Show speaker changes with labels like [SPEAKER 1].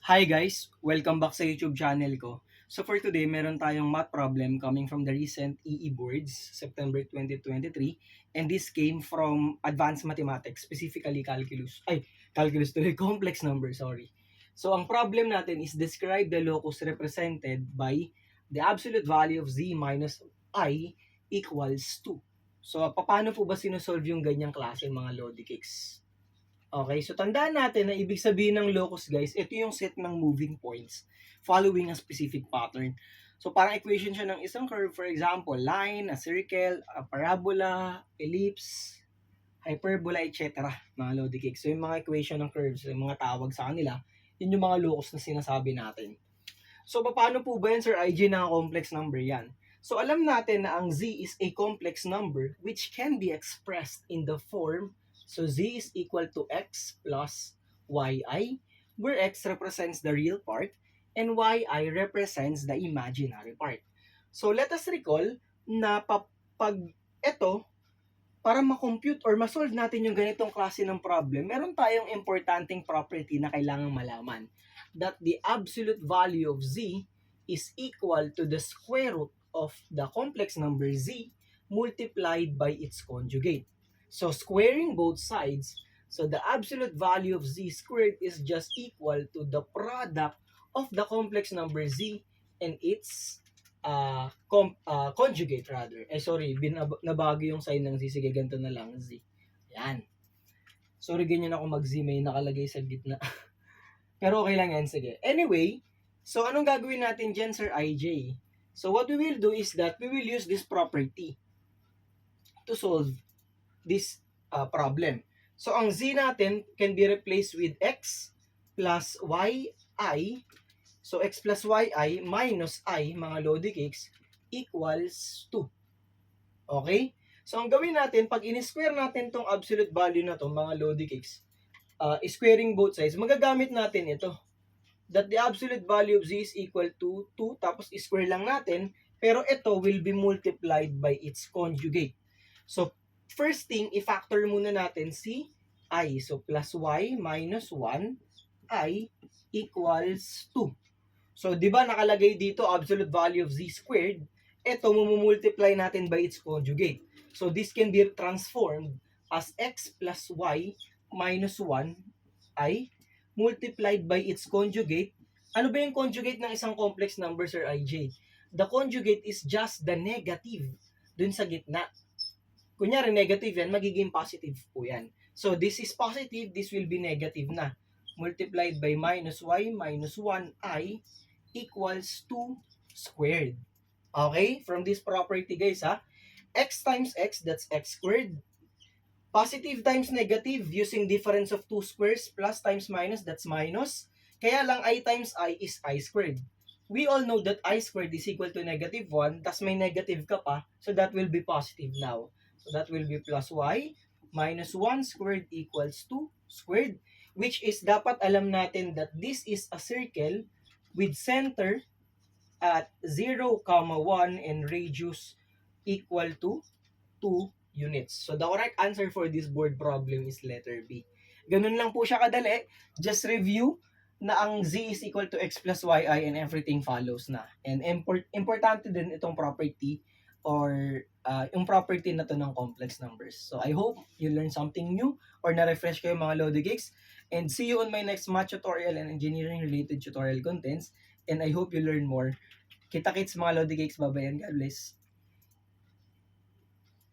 [SPEAKER 1] Hi guys! Welcome back sa YouTube channel ko. So for today, meron tayong math problem coming from the recent EE boards, September 2023. And this came from advanced mathematics, specifically calculus. Calculus tuloy, complex number, sorry. So ang problem natin is describe the locus represented by the absolute value of z minus I equals 2. So paano po ba sinusolve yung ganyang klase mga Lodi cakes? Okay, so tandaan natin na ibig sabihin ng locus guys, ito yung set ng moving points following a specific pattern. So parang equation siya ng isang curve, for example, line, a circle, a parabola, ellipse, hyperbola, etc. Mga Lodi cakes. So yung mga equation ng curves, yung mga tawag sa kanila, yun yung mga locus na sinasabi natin. So paano po ba yan, Sir IG, na complex number yan? So alam natin na ang z is a complex number which can be expressed in the form, so z is equal to x plus yi, where x represents the real part and yi represents the imaginary part. So let us recall na pag ito, para ma-compute or ma-solve natin yung ganitong klase ng problem, meron tayong importanteng property na kailangang malaman. That the absolute value of z is equal to the square root of the complex number z multiplied by its conjugate. So squaring both sides, so the absolute value of z squared is just equal to the product of the complex number z and its conjugate rather. Nabago yung sign ng Z. Sige, ganito na lang, Z. Yan. Sorry, ganyan ako mag-Z, may nakalagay sa gitna. Pero okay lang yan, sige. Anyway, so anong gagawin natin dyan, Sir IJ? So what we will do is that we will use this property to solve this problem. So ang Z natin can be replaced with X plus YI. So x plus yi minus I, mga Lodi cakes, equals 2. Okay? So ang gawin natin, pag in-square natin tong absolute value na to, mga Lodi cakes, squaring both sides, magagamit natin ito. That the absolute value of z is equal to 2, tapos square lang natin, pero ito will be multiplied by its conjugate. So first thing, i-factor muna natin si I. So plus y minus 1 I equals 2. So, di ba nakalagay dito absolute value of z squared? Ito, multiply natin by its conjugate. So, this can be transformed as x plus y minus 1 I multiplied by its conjugate. Ano ba yung conjugate ng isang complex number, Sir IJ? The conjugate is just the negative dun sa gitna. Kunyari, negative yan, magiging positive po yan. So, this is positive, this will be negative na. Multiplied by minus y minus 1 I equals 2 squared. Okay? From this property guys ha, x times x, that's x squared. Positive times negative using difference of 2 squares, plus times minus, that's minus. Kaya lang I times I is I squared. We all know that I squared is equal to negative 1, tas may negative ka pa, so that will be positive now. So that will be plus y minus 1 squared equals 2 squared, which is dapat alam natin that this is a circle with center at 0, 1 and radius equal to 2 units. So the correct answer for this board problem is letter B. Ganun lang po siya kadali. Just review na ang z is equal to x plus yi and everything follows na. And importante din itong property or yung property na to ng complex numbers. So I hope you learn something new or na-refresh kayo mga Lodi Geeks. And see you on my next math tutorial and engineering related tutorial contents. And I hope you learn more. Kita-kits mga Lodi Cakes. Bye-bye and God bless.